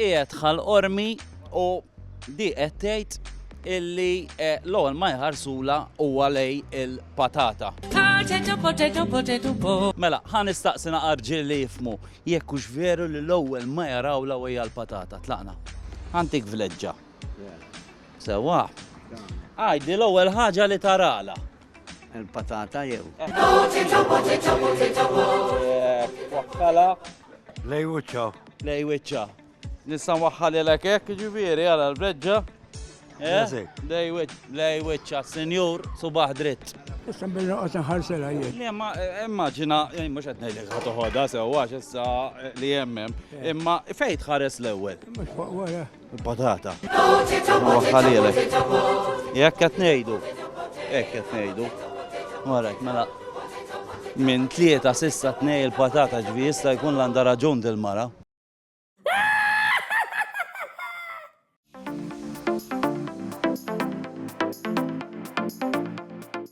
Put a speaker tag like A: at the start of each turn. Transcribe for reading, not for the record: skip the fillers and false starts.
A: qiegħed ħal-qormi u di qed tgħid illi l-ewwel ma jħarsula huwa lej il-patata. Mela, ħa nistaqsina arġiel li jifmu jekk hux veru li l-ewwel ma jarawla hija l-patata. Tlaqna. Antik vleġġa. Sewwa. Għajdi l-ewwel ħaġa li tarala.
B: Il-patata jew.
A: Waħħala
C: Lej wuċċa.
A: lej wiċċa. Nista' nwaħħalilek hekk ġifieri għal l-vleġġa. Lej wiċċa, senjur, subaħ dritt.
D: Issa bil-noqgħod nħarsela jien.
A: Li immaġina, mhux qed ngħidlek ħa toħodha sewwax issa li hemm, imma fejn tħares l-ewwel?
D: Mhux fuq wara.
A: Il-patata. Waħħalilek. Jekk qed ngħidu. Hekk qed ngħidu. Warek, mela. Minn tlieta s'issa tnej il-patata ġifieri jista' jkun l-għandha raġun dil-mara.